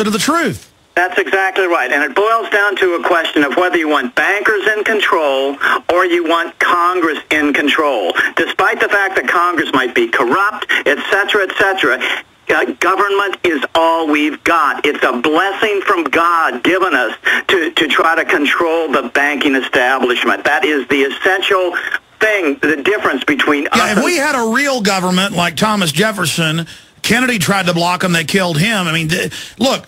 of the truth. That's exactly right. And it boils down to a question of whether you want bankers in control or you want Congress in control. Despite the fact that Congress might be corrupt, et cetera, government is all we've got. It's a blessing from God given us to try to control the banking establishment. That is the essential thing, the difference between us. If we had a real government like Thomas Jefferson, Kennedy tried to block him, they killed him. I mean, look.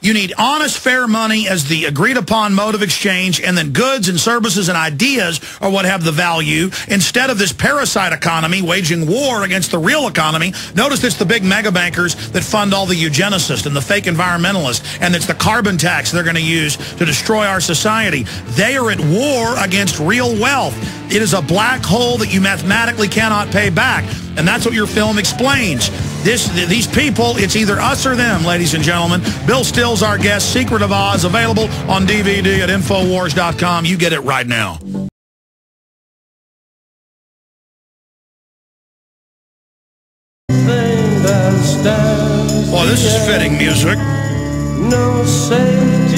You need honest, fair money as the agreed-upon mode of exchange, and then goods and services and ideas are what have the value, instead of this parasite economy waging war against the real economy. Notice it's the big mega bankers that fund all the eugenicists and the fake environmentalists, and it's the carbon tax they're going to use to destroy our society. They are at war against real wealth. It is a black hole that you mathematically cannot pay back, and that's what your film explains. These people, it's either us or them, ladies and gentlemen. Bill Still's our guest. Secret of Oz, available on DVD at Infowars.com. You get it right now. Well, this is fitting music.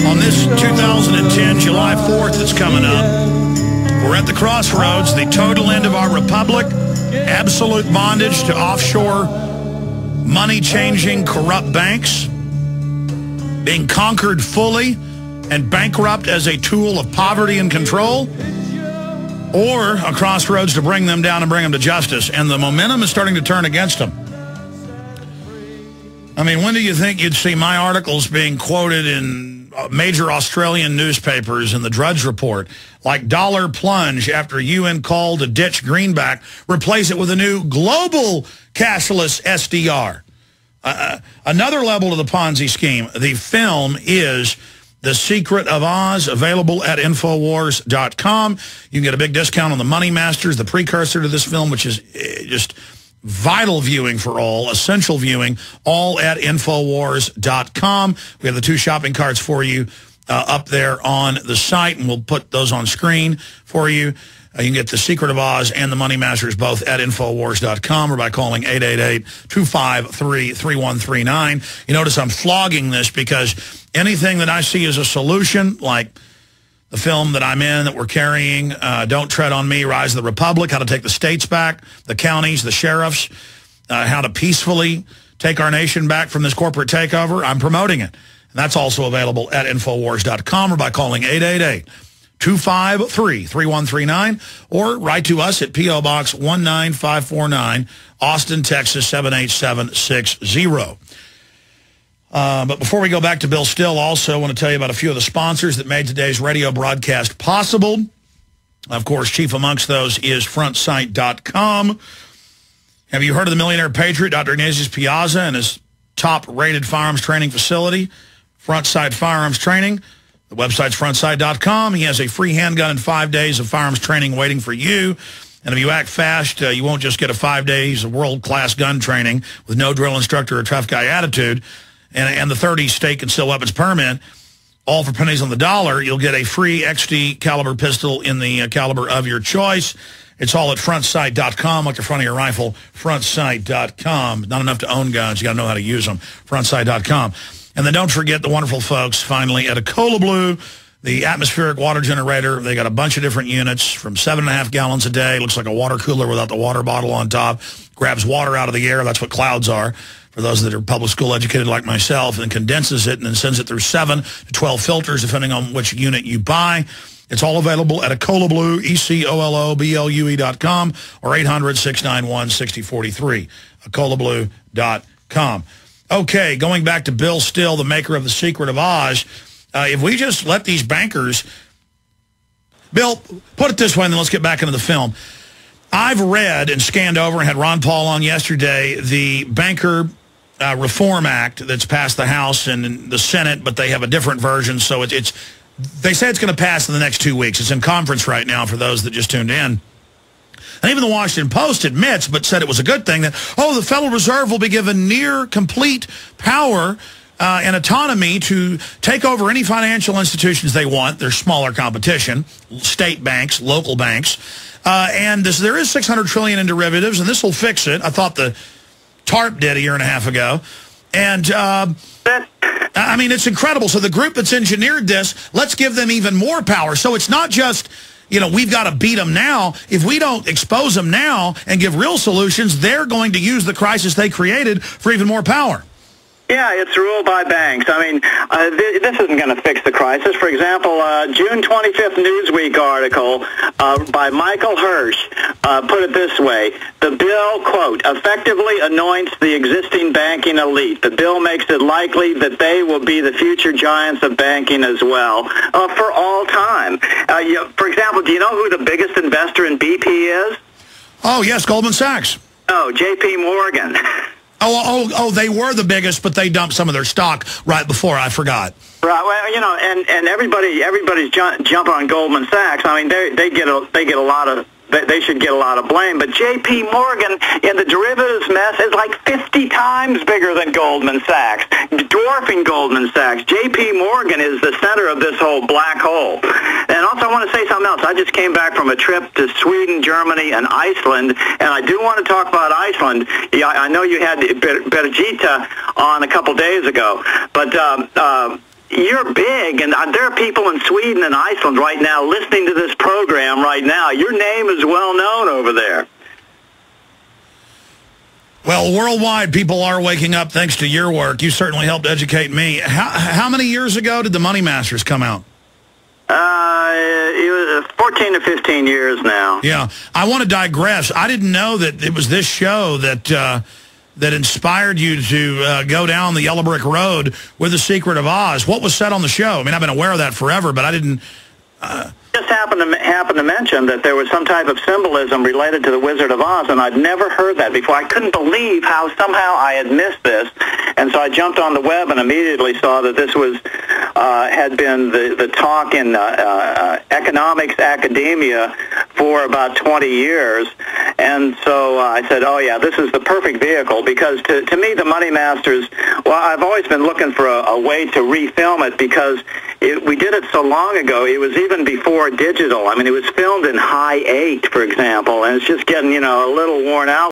On this 2010, July 4th that's coming up, we're at the crossroads, the total end of our republic, absolute bondage to offshore money-changing, corrupt banks, being conquered fully and bankrupt as a tool of poverty and control, or a crossroads to bring them down and bring them to justice. And the momentum is starting to turn against them. I mean, when do you think you'd see my articles being quoted in major Australian newspapers in the Drudge Report, like dollar plunge after UN call to ditch greenback, replace it with a new global cashless SDR. Another level to the Ponzi scheme. The film is The Secret of Oz, available at Infowars.com. You can get a big discount on the Money Masters, the precursor to this film, which is just vital viewing for all, essential viewing, all at Infowars.com. We have the two shopping carts for you up there on the site, and we'll put those on screen for you. You can get The Secret of Oz and the Money Masters both at Infowars.com or by calling 888-253-3139. You notice I'm flogging this because anything that I see as a solution, like the film that I'm in that we're carrying, Don't Tread on Me, Rise of the Republic, how to take the states back, the counties, the sheriffs, how to peacefully take our nation back from this corporate takeover, I'm promoting it. And that's also available at Infowars.com or by calling 888-253-3139 or write to us at P.O. Box 19549, Austin, Texas 78760. But before we go back to Bill Still, also I want to tell you about a few of the sponsors that made today's radio broadcast possible. Of course, chief amongst those is FrontSight.com. Have you heard of the Millionaire Patriot, Dr. Ignatius Piazza, and his top-rated firearms training facility, FrontSight Firearms Training? The website's FrontSight.com. He has a free handgun and 5 days of firearms training waiting for you. And if you act fast, you won't just get a 5 days of world-class gun training with no drill instructor or tough guy attitude and the 30 state concealed weapons permit, all for pennies on the dollar. You'll get a free XD caliber pistol in the caliber of your choice. It's all at FrontSight.com, like the front of your rifle, FrontSight.com. Not enough to own guns. You got to know how to use them, FrontSight.com. And then don't forget the wonderful folks, finally, at Acola Blue, the atmospheric water generator. They got a bunch of different units from 7.5 gallons a day. Looks like a water cooler without the water bottle on top. Grabs water out of the air. That's what clouds are, for those that are public school educated like myself, and condenses it and then sends it through 7 to 12 filters, depending on which unit you buy. It's all available at Acola Blue, ECOLOBLUE.com, or 800-691-6043, AcolaBlue.com. Okay, going back to Bill Still, the maker of The Secret of Oz, if we just let these bankers... Bill, put it this way, and then let's get back into the film. I've read and scanned over and had Ron Paul on yesterday, the Banker Reform Act that's passed the House and the Senate, but they have a different version, so it's they say it's going to pass in the next 2 weeks. It's in conference right now for those that just tuned in. And even the Washington Post admits, but said it was a good thing, that, the Federal Reserve will be given near complete power and autonomy to take over any financial institutions they want, their smaller competition, state banks, local banks. And there is $600 trillion in derivatives, and this will fix it. I thought the TARP did a year and a half ago. And, I mean, it's incredible. So the group that's engineered this, let's give them even more power. So it's not just, you know, we've got to beat them now. If we don't expose them now and give real solutions, they're going to use the crisis they created for even more power. Yeah, it's ruled by banks. I mean, this isn't going to fix the crisis. For example, June 25th Newsweek article by Michael Hirsch put it this way. The bill, quote, effectively anoints the existing banking elite. The bill makes it likely that they will be the future giants of banking as well for all time. For example, do you know who the biggest investor in BP is? Oh, yes, Goldman Sachs. Oh, J.P. Morgan. Oh, they were the biggest, but they dumped some of their stock right before. I forgot. Right. Well, you know, and everybody's jumping on Goldman Sachs. I mean, they get a lot of. They should get a lot of blame. But J.P. Morgan in the derivatives mess is like 50 times bigger than Goldman Sachs, dwarfing Goldman Sachs. J.P. Morgan is the center of this whole black hole. And also I want to say something else. I just came back from a trip to Sweden, Germany, and Iceland, and I do want to talk about Iceland. Yeah, I know you had Birgitta on a couple days ago, but you're big, and there are people in Sweden and Iceland right now listening to this program right now. Your name is well known over there. Well, worldwide, people are waking up thanks to your work. You certainly helped educate me. How many years ago did the Money Masters come out? It was 14 to 15 years now. Yeah. I want to digress. I didn't know that it was this show that inspired you to go down the yellow brick road with The Secret of Oz. What was said on the show? I mean, I've been aware of that forever, but I didn't... Just happened to mention that there was some type of symbolism related to the Wizard of Oz, and I'd never heard that before. I couldn't believe how somehow I had missed this, and so I jumped on the web and immediately saw that this was had been the talk in economics academia for about 20 years, and so I said, oh yeah, this is the perfect vehicle, because to me the Money Masters, well, I've always been looking for a way to refilm it, because we did it so long ago. It was even before digital. I mean, it was filmed in high 8, for example, and it's just getting, you know, a little worn out.